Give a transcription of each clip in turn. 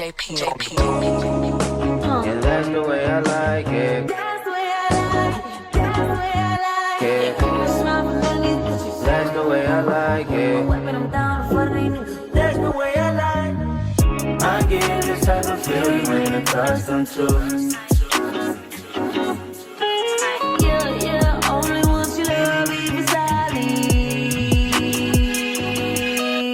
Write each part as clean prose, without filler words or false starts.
And that's the way I like it. That's the way I like it. That's the way I like it. Smile for none of these bitches. That's the way I like it. Wiping them down in front of these niggas. That's the way I like it. I get this type of feel you ain't accustomed to. Yeah, only ones you love even silently.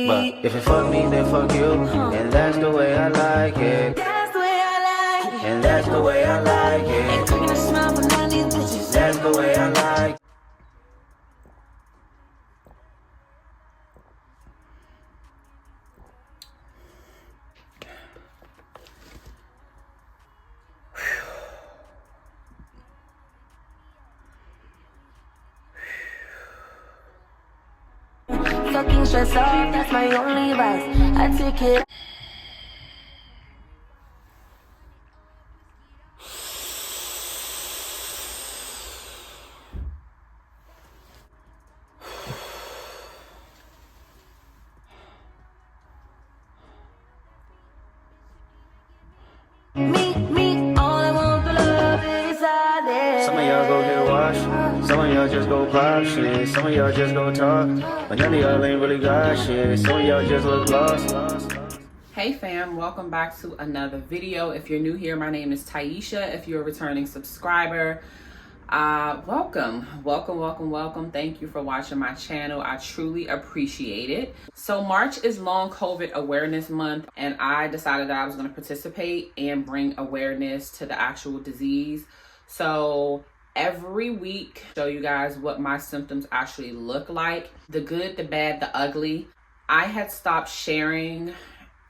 But if you fuck me, then fuck you. And that's the way I like it. That's the way I like it. And that's the way I like Ain't it. cracking a smile for none of these bitches. That's the way I like it. Fucking stress off, that's my only advice. I take it. Me, all I want for love is silence. Some of y'all go get washed. Some of y'all just go pop shit. Some of y'all just go talk. But none of y'all ain't really got shit. Some of y'all just look lost. Hey fam, welcome back to another video. If you're new here, my name is Taisha. If you're a returning subscriber, welcome. Thank you for watching my channel. I truly appreciate it. So March is Long COVID Awareness Month, and I decided that I was going to participate and bring awareness to the actual disease. So every week, show you guys what my symptoms actually look like, the good, the bad, the ugly. I had stopped sharing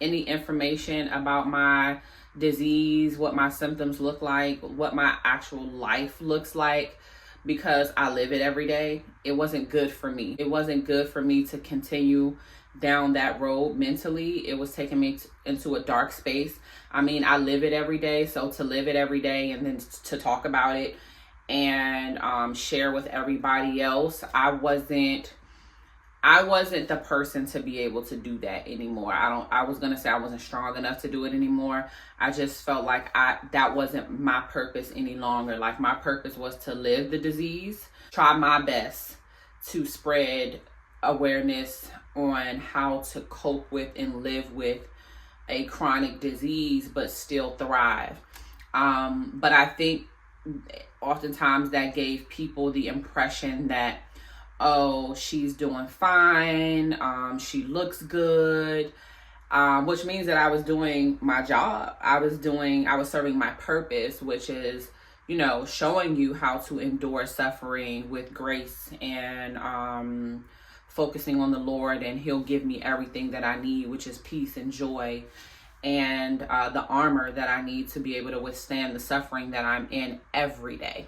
any information about my disease, what my symptoms look like, what my actual life looks like, because I live it every day. It wasn't good for me. It wasn't good for me to continue down that road mentally. It was taking me into a dark space. I mean, I live it every day. So to live it every day and then to talk about it and share with everybody else, I wasn't the person to be able to do that anymore. I was going to say I wasn't strong enough to do it anymore. I just felt like that wasn't my purpose any longer. Like, my purpose was to live the disease, try my best to spread awareness on how to cope with and live with a chronic disease, but still thrive. But I think oftentimes that gave people the impression that, oh, she's doing fine, she looks good, which means that I was doing my job. I was serving my purpose, which is, you know, showing you how to endure suffering with grace and focusing on the Lord, and He'll give me everything that I need, which is peace and joy and the armor that I need to be able to withstand the suffering that I'm in every day.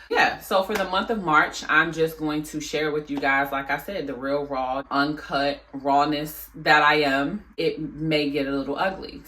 Yeah, so for the month of March, I'm just going to share with you guys, like I said, the real raw, uncut rawness that I am. It may get a little ugly.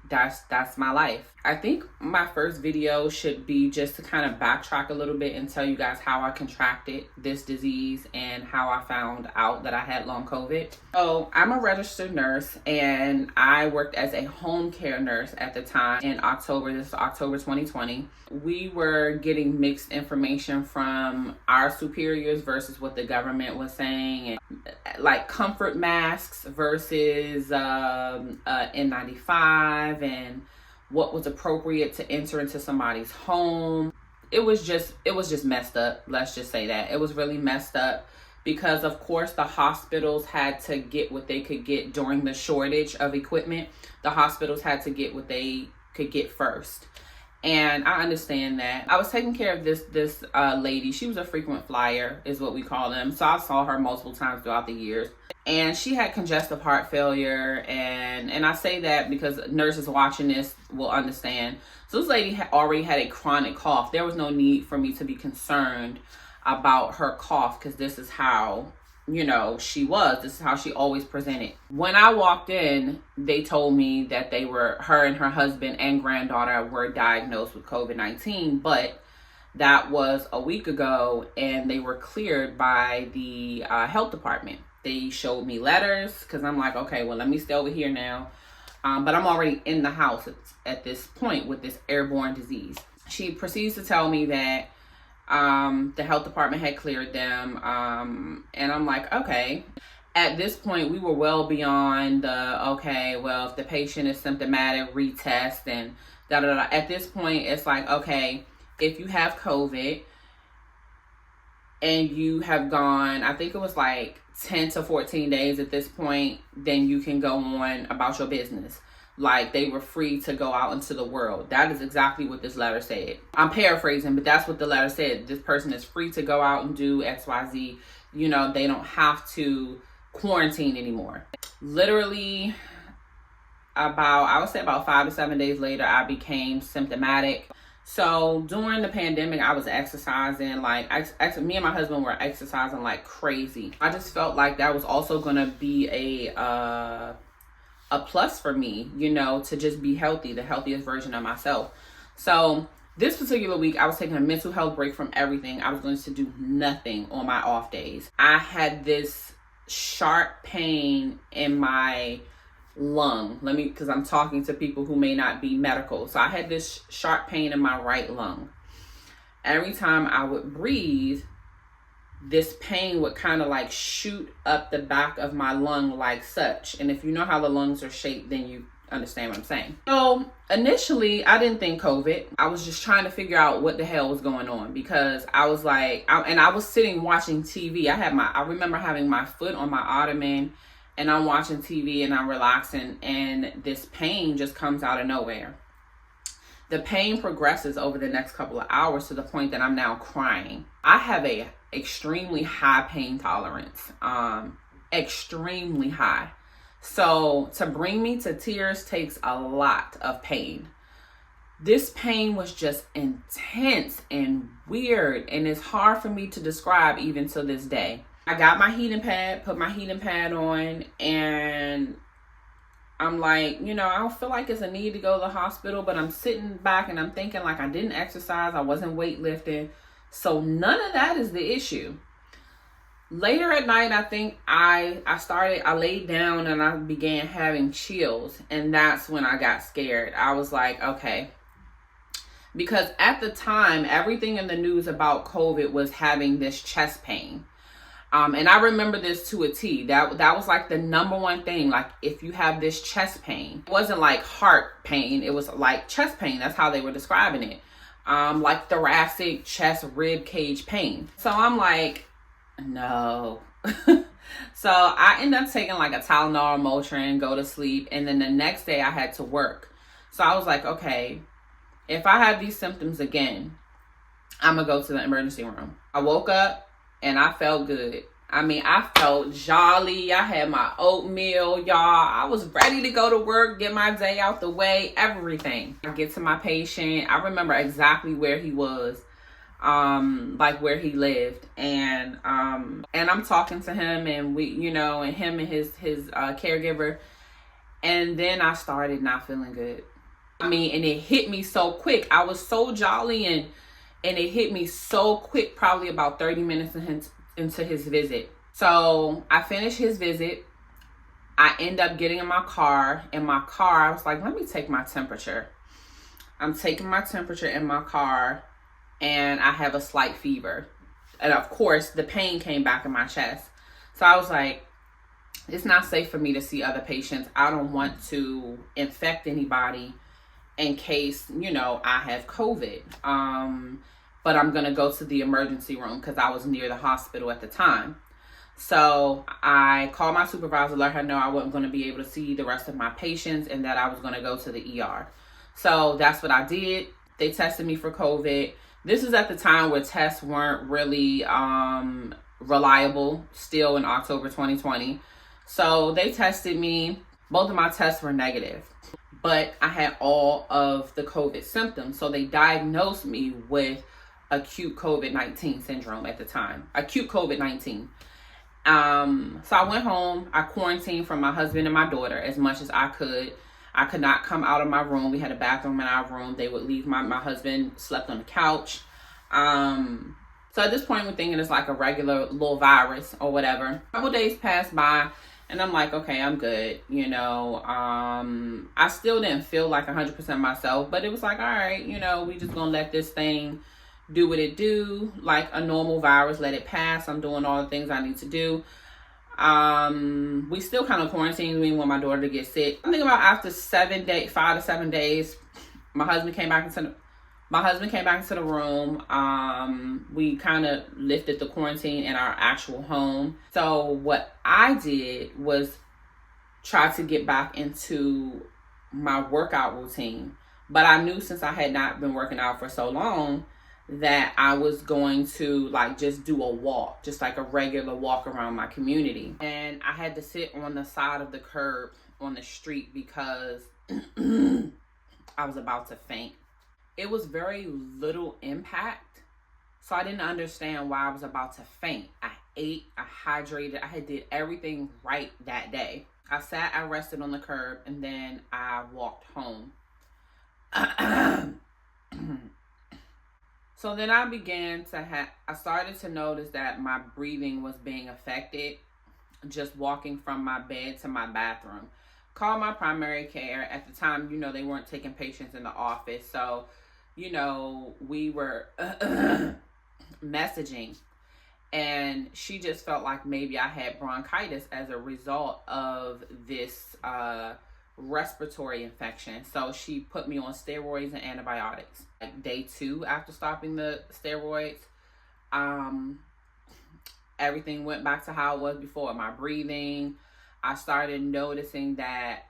That's my life. I think my first video should be just to kind of backtrack a little bit and tell you guys how I contracted this disease and how I found out that I had long COVID. So I'm a registered nurse, and I worked as a home care nurse at the time in October. This is October 2020. We were getting mixed information from our superiors versus what the government was saying, and like comfort masks versus N95 and what was appropriate to enter into somebody's home. It was just messed up. Let's just say that. It was really messed up because, of course, the hospitals had to get what they could get during the shortage of equipment. The hospitals had to get what they could get first. And I understand that. I was taking care of this lady. She was a frequent flyer, is what we call them. So I saw her multiple times throughout the years. And she had congestive heart failure. And I say that because nurses watching this will understand. So this lady already had a chronic cough. There was no need for me to be concerned about her cough, because this is how, you know, this is how she always presented. When I walked in, they told me that her and her husband and granddaughter were diagnosed with COVID-19, but that was a week ago, and they were cleared by the health department. They showed me letters, because I'm like, okay, well, let me stay over here now. But I'm already in the house at this point with this airborne disease. She proceeds to tell me that the health department had cleared them. And I'm like, okay. At this point, we were well beyond the, okay, well, if the patient is symptomatic, retest and da da da. At this point, it's like, okay, if you have COVID and you have gone, I think it was like 10 to 14 days at this point, then you can go on about your business. Like, they were free to go out into the world. That is exactly what this letter said. I'm paraphrasing, but that's what the letter said. This person is free to go out and do XYZ. You know, they don't have to quarantine anymore. Literally I would say about 5 to 7 days later, I became symptomatic. So during the pandemic, I was exercising, like me and my husband were exercising like crazy. I just felt like that was also gonna be a plus for me, you know, to just be healthy, the healthiest version of myself. So this particular week, I was taking a mental health break from everything. I was going to do nothing on my off days. I had this sharp pain in my lung. Because I'm talking to people who may not be medical. So I had this sharp pain in my right lung. Every time I would breathe, this pain would kind of like shoot up the back of my lung like such. And if you know how the lungs are shaped, then you understand what I'm saying. So initially, I didn't think COVID. I was just trying to figure out what the hell was going on, because I was like, I was sitting watching TV. I remember having my foot on my ottoman, and I'm watching TV and I'm relaxing, and this pain just comes out of nowhere. The pain progresses over the next couple of hours to the point that I'm now crying. I have a extremely high pain tolerance, extremely high. So to bring me to tears takes a lot of pain. This pain was just intense and weird, and it's hard for me to describe even to this day. I got my heating pad, put my heating pad on, and I'm like, you know, I don't feel like it's a need to go to the hospital, but I'm sitting back and I'm thinking like I didn't exercise, I wasn't weightlifting. So none of that is the issue. Later at night, I think I laid down and I began having chills, and that's when I got scared. I was like, okay. Because at the time, everything in the news about COVID was having this chest pain. And I remember this to a T. That was like the number one thing. Like, if you have this chest pain, it wasn't like heart pain. It was like chest pain. That's how they were describing it. Like thoracic, chest, rib cage pain. So I'm like, no. So I ended up taking like a Tylenol, Motrin, go to sleep. And then the next day I had to work. So I was like, okay, if I have these symptoms again, I'm going to go to the emergency room. I woke up and I felt good. I mean, I felt jolly. I had my oatmeal, y'all. I was ready to go to work, get my day out the way, everything. I get to my patient. I remember exactly where he was, like where he lived. And I'm talking to him, and we, you know, and him and his caregiver. And then I started not feeling good. I mean, and it hit me so quick. I was so jolly, and it hit me so quick, probably about 30 minutes into his visit. So I finished his visit. I end up getting in my car. In my car, I was like, let me take my temperature. I'm taking my temperature in my car, and I have a slight fever. And of course, the pain came back in my chest. So I was like, it's not safe for me to see other patients. I don't want to infect anybody in case, you know, I have COVID. But I'm going to go to the emergency room because I was near the hospital at the time. So I called my supervisor, let her know I wasn't going to be able to see the rest of my patients and that I was going to go to the ER. So that's what I did. They tested me for COVID. This is at the time where tests weren't really reliable, still in October 2020. So they tested me. Both of my tests were negative, but I had all of the COVID symptoms. So they diagnosed me with acute COVID-19 syndrome at the time, acute COVID-19. So I went home. I quarantined from my husband and my daughter as much as I could. I could not come out of my room. We had a bathroom in our room. They would leave my husband slept on the couch. So at this point, we're thinking it's like a regular little virus or whatever. A couple days passed by, And I'm like, okay, I'm good. You know, I still didn't feel like 100% myself, but it was like, all right, you know, we just gonna let this thing do what it do, like a normal virus, let it pass. I'm doing all the things I need to do. We still kind of quarantined. We didn't want my daughter to get sick. I'm thinking about after 5 to 7 days, my husband came back into the room. We kind of lifted the quarantine in our actual home. So what I did was try to get back into my workout routine. But I knew, since I had not been working out for so long, that I was going to like just do a walk, just like a regular walk around my community. And I had to sit on the side of the curb on the street because I was about to faint. It was very little impact, so I didn't understand why I was about to faint. I ate, I hydrated, I did everything right that day. I sat, I rested on the curb, and then I walked home. So then I started to notice that my breathing was being affected just walking from my bed to my bathroom. Called my primary care. At the time, you know, they weren't taking patients in the office. So, you know, we were messaging, and she just felt like maybe I had bronchitis as a result of this respiratory infection. So she put me on steroids and antibiotics. Like day 2 after stopping the steroids, everything went back to how it was before. My breathing, I started noticing that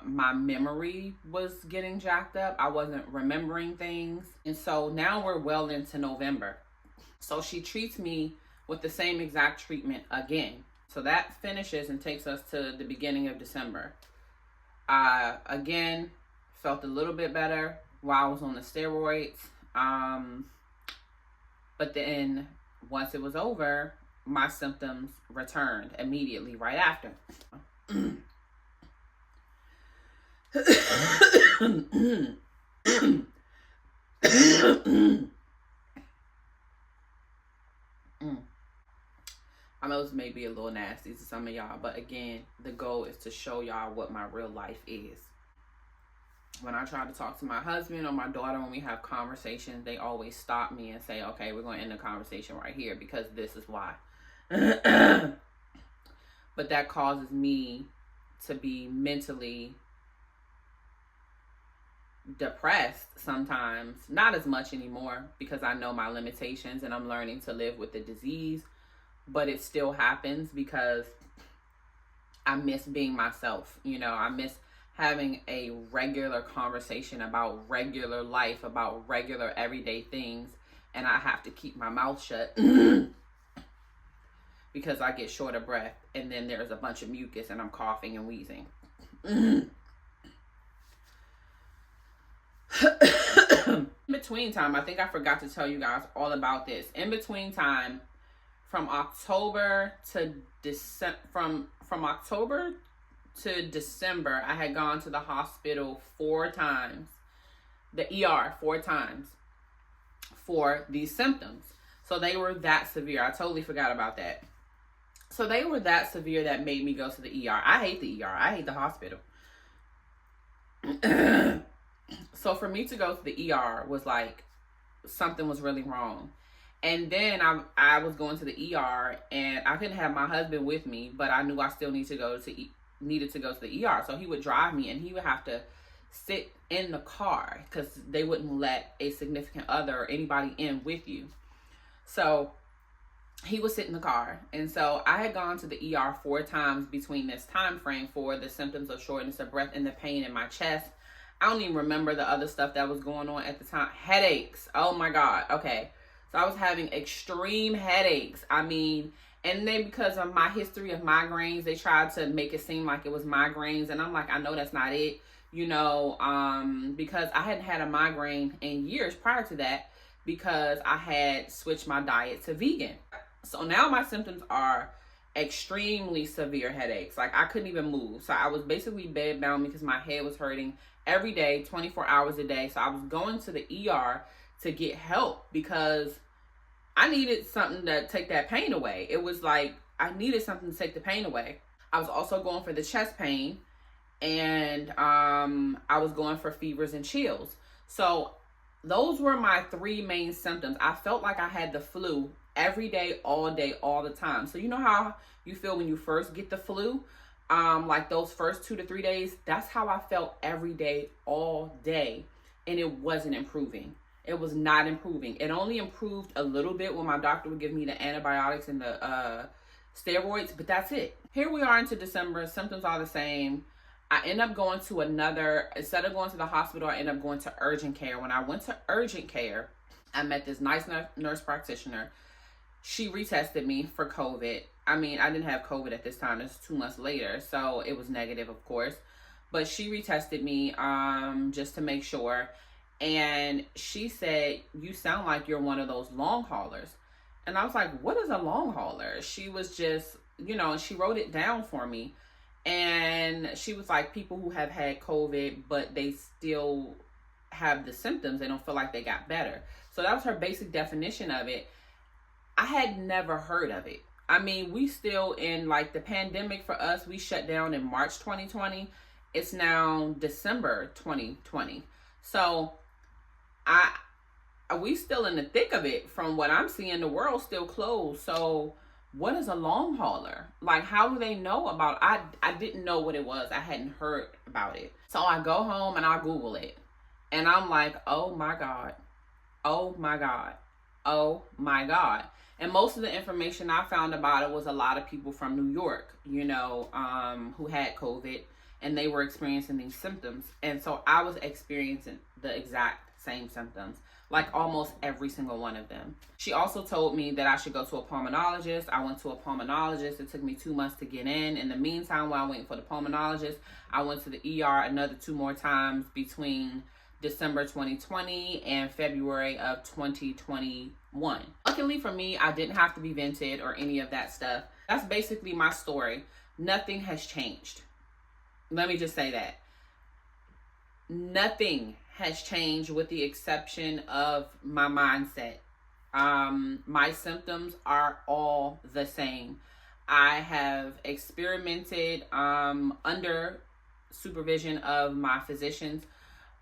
my memory was getting jacked up. I wasn't remembering things. And so now we're well into November. So she treats me with the same exact treatment again. So that finishes and takes us to the beginning of December. I again felt a little bit better while I was on the steroids. But then once it was over, my symptoms returned immediately right after. I know this may be a little nasty to some of y'all, but again, the goal is to show y'all what my real life is. When I try to talk to my husband or my daughter, when we have conversations, they always stop me and say, okay, we're going to end the conversation right here because this is why. But that causes me to be mentally depressed sometimes. Not as much anymore because I know my limitations and I'm learning to live with the disease. But it still happens because I miss being myself. You know, I miss having a regular conversation about regular life, about regular everyday things. And I have to keep my mouth shut because I get short of breath. And then there's a bunch of mucus and I'm coughing and wheezing. In between time, I think I forgot to tell you guys all about this. In between time, from October to December, I had gone to the hospital 4 times, the ER 4 times for these symptoms. So they were that severe. I totally forgot about that. So they were that severe that made me go to the ER. I hate the ER. I hate the hospital. So for me to go to the ER was like something was really wrong. And then I was going to the ER and I couldn't have my husband with me, but I knew I still needed to go to the ER. So he would drive me and he would have to sit in the car because they wouldn't let a significant other or anybody in with you. So he would sit in the car. And so I had gone to the ER 4 times between this time frame for the symptoms of shortness of breath and the pain in my chest. I don't even remember the other stuff that was going on at the time. Headaches. Oh my God. Okay. So I was having extreme headaches. I mean, and then because of my history of migraines, they tried to make it seem like it was migraines. And I'm like, I know that's not it, you know, because I hadn't had a migraine in years prior to that because I had switched my diet to vegan. So now my symptoms are extremely severe headaches. Like I couldn't even move. So I was basically bedbound because my head was hurting every day, 24 hours a day. So I was going to the ER to get help because I needed something to take that pain away. It was like I needed something to take the pain away. I was also going for the chest pain, and I was going for fevers and chills. So those were my three main symptoms. I felt like I had the flu every day, all the time. So you know how you feel when you first get the flu? Like those first 2 to 3 days, that's how I felt every day, all day. And it wasn't improving. It was not improving. It only improved a little bit when my doctor would give me the antibiotics and the steroids, but that's it. Here we are into December, symptoms are the same. I end up going to instead of going to the hospital, I end up going to urgent care. When I went to urgent care, I met this nice nurse practitioner. She retested me for COVID. I mean, I didn't have COVID at this time. It's 2 months later, so it was negative, of course. But she retested me just to make sure. And she said, "You sound like you're one of those long haulers." And I was like, "What is a long hauler?" She was just, and she wrote it down for me. And she was like, people who have had COVID, but they still have the symptoms, they don't feel like they got better. So that was her basic definition of it. I had never heard of it. I mean, we still in like the pandemic for us, we shut down in March 2020. It's now December 2020. So we still in the thick of it. From what I'm seeing, the world's still closed. So what is a long hauler? Like, how do they know about it? I didn't know what it was. I hadn't heard about it. So I go home and I Google it. And I'm like, oh my God. Oh my God. Oh my God. And most of the information I found about it was a lot of people from New York, who had COVID, and they were experiencing these symptoms. And so I was experiencing the exact same symptoms, like almost every single one of them. She also told me that I should go to a pulmonologist. I went to a pulmonologist. It took me 2 months to get in. In the meantime, while I waited for the pulmonologist, I went to the ER another 2 more times between December 2020 and February of 2021. Luckily for me, I didn't have to be vented or any of that stuff. That's basically my story. Nothing has changed. Let me just say that. Nothing has changed with the exception of my mindset. My symptoms are all the same. I have experimented under supervision of my physicians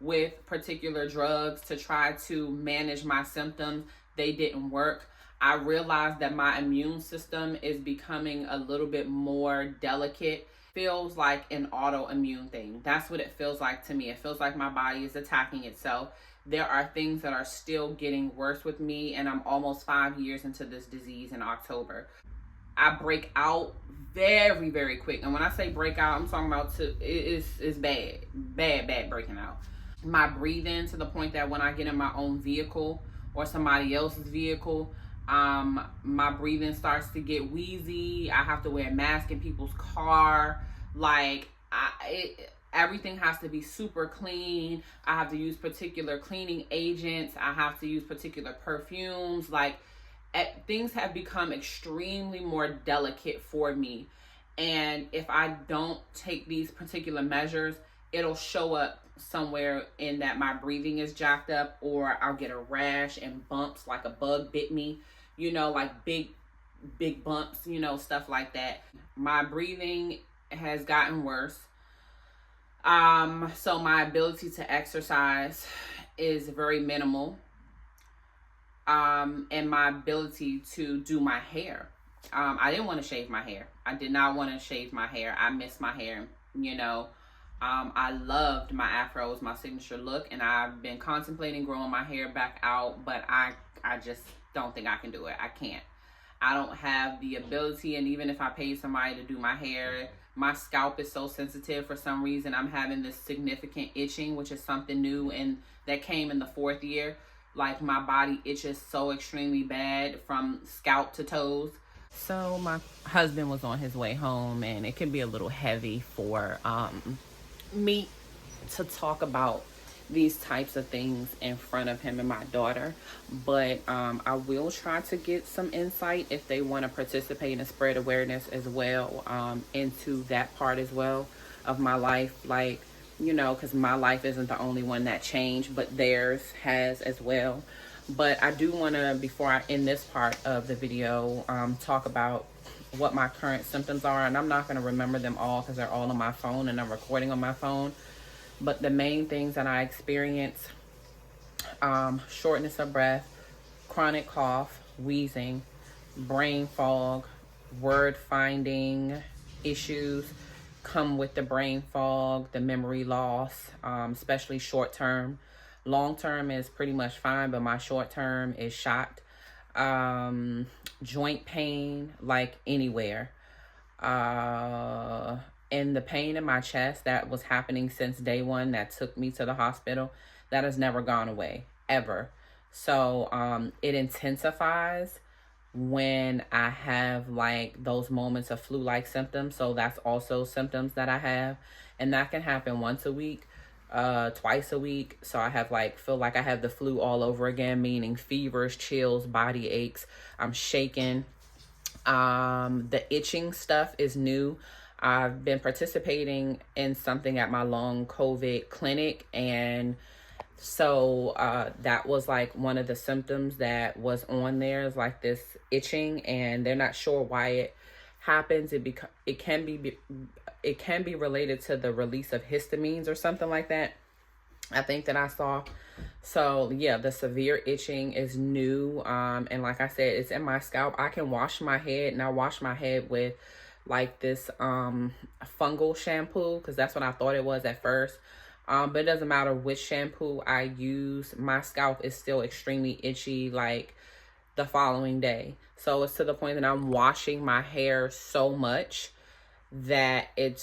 with particular drugs to try to manage my symptoms. They didn't work. I realized that my immune system is becoming a little bit more delicate. Feels like an autoimmune thing. That's what it feels like to me. It feels like my body is attacking itself. There are things that are still getting worse with me, and I'm almost 5 years into this disease in October. I break out very, very quick. And when I say break out, I'm talking about it's bad breaking out. My breathing, to the point that when I get in my own vehicle or somebody else's vehicle, my breathing starts to get wheezy. I have to wear a mask in people's car. Like, everything has to be super clean. I have to use particular cleaning agents. I have to use particular perfumes. Like, things have become extremely more delicate for me. And if I don't take these particular measures, it'll show up somewhere in that my breathing is jacked up, or I'll get a rash and bumps like a bug bit me, like big bumps, stuff like that. My breathing has gotten worse. So my ability to exercise is very minimal. And my ability to do my hair. I didn't want to shave my hair. I did not want to shave my hair. I miss my hair, I loved my afro. It was my signature look, and I've been contemplating growing my hair back out, but I just don't think I can do it. I can't. I don't have the ability, and even if I paid somebody to do my hair, my scalp is so sensitive. For some reason, I'm having this significant itching, which is something new, and that came in the 4th year. Like, my body itches so extremely bad from scalp to toes. So my husband was on his way home, and it can be a little heavy for me to talk about these types of things in front of him and my daughter, but I will try to get some insight if they want to participate and spread awareness as well into that part as well of my life, like, because my life isn't the only one that changed, but theirs has as well. But I do want to, before I end this part of the video, talk about what my current symptoms are, and I'm not going to remember them all because they're all on my phone and I'm recording on my phone. But the main things that I experience, shortness of breath, chronic cough, wheezing, brain fog, word finding issues come with the brain fog, the memory loss, especially short term. Long term is pretty much fine, but my short term is shot. Joint pain, like anywhere. And the pain in my chest that was happening since day one that took me to the hospital, that has never gone away, ever. So it intensifies when I have like those moments of flu-like symptoms. So that's also symptoms that I have, and that can happen once a week, twice a week. So I have feel like I have the flu all over again, meaning fevers, chills, body aches. I'm shaking. The itching stuff is new. I've been participating in something at my long COVID clinic, and so that was like one of the symptoms that was on there, is like this itching, and they're not sure why it happens. It can be related to the release of histamines or something like that, I think, that I saw. So yeah, the severe itching is new, and like I said, it's in my scalp. I can wash my head, and I wash my head with like this fungal shampoo, because that's what I thought it was at first. But it doesn't matter which shampoo I use, my scalp is still extremely itchy like the following day. So it's to the point that I'm washing my hair so much that I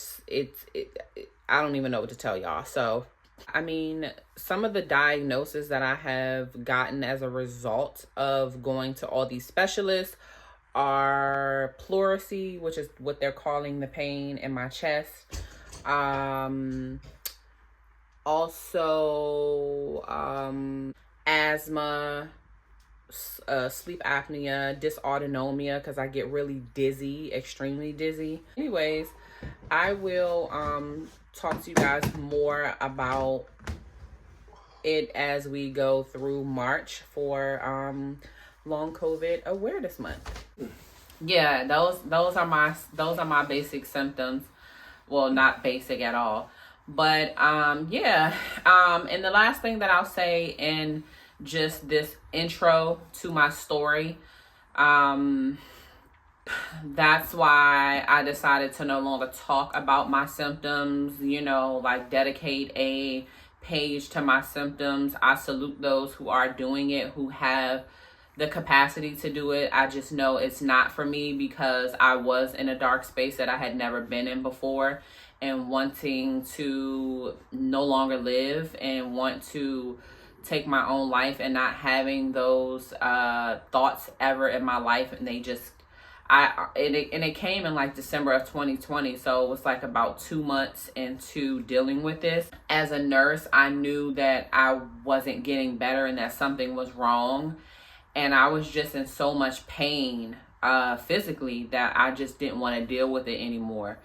don't even know what to tell y'all. So I mean, some of the diagnoses that I have gotten as a result of going to all these specialists are pleurisy, which is what they're calling the pain in my chest. Also, asthma, sleep apnea, dysautonomia, because I get really dizzy, extremely dizzy. Anyways, I will talk to you guys more about it as we go through March for Long COVID Awareness Month. Yeah, those are my basic symptoms. Well, not basic at all. But yeah, and the last thing that I'll say in just this intro to my story, that's why I decided to no longer talk about my symptoms, like dedicate a page to my symptoms. I salute those who are doing it, who have the capacity to do it. I just know it's not for me, because I was in a dark space that I had never been in before, and wanting to no longer live and want to take my own life, and not having those thoughts ever in my life. And it came in like December of 2020. So it was like about 2 months into dealing with this. As a nurse, I knew that I wasn't getting better and that something was wrong. And I was just in so much pain physically that I just didn't want to deal with it anymore.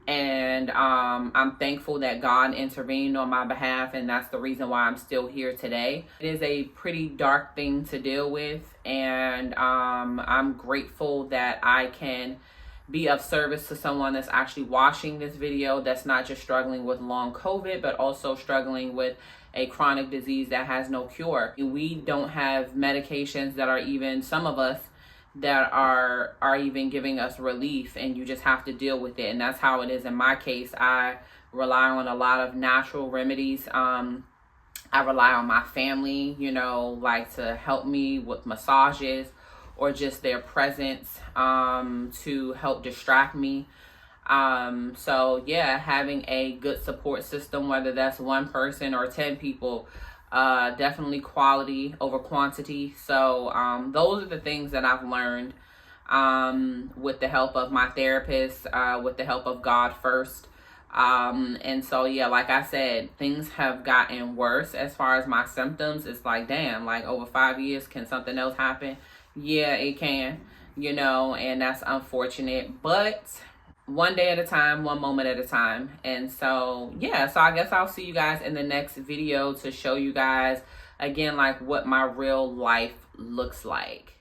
And I'm thankful that God intervened on my behalf, and that's the reason why I'm still here today. It is a pretty dark thing to deal with, and I'm grateful that I can be of service to someone that's actually watching this video, that's not just struggling with long COVID, but also struggling with a chronic disease that has no cure. We don't have medications that are even, some of us, that are even giving us relief, and you just have to deal with it. And that's how it is in my case. I rely on a lot of natural remedies. I rely on my family, like to help me with massages or just their presence to help distract me. So yeah, having a good support system, whether that's one person or 10 people, definitely quality over quantity. So those are the things that I've learned with the help of my therapist, with the help of God first. And so yeah, like I said, things have gotten worse as far as my symptoms. It's like, damn, like over 5 years, can something else happen? Yeah, it can, and that's unfortunate, but one day at a time, one moment at a time. And so yeah, so I guess I'll see you guys in the next video to show you guys again like what my real life looks like.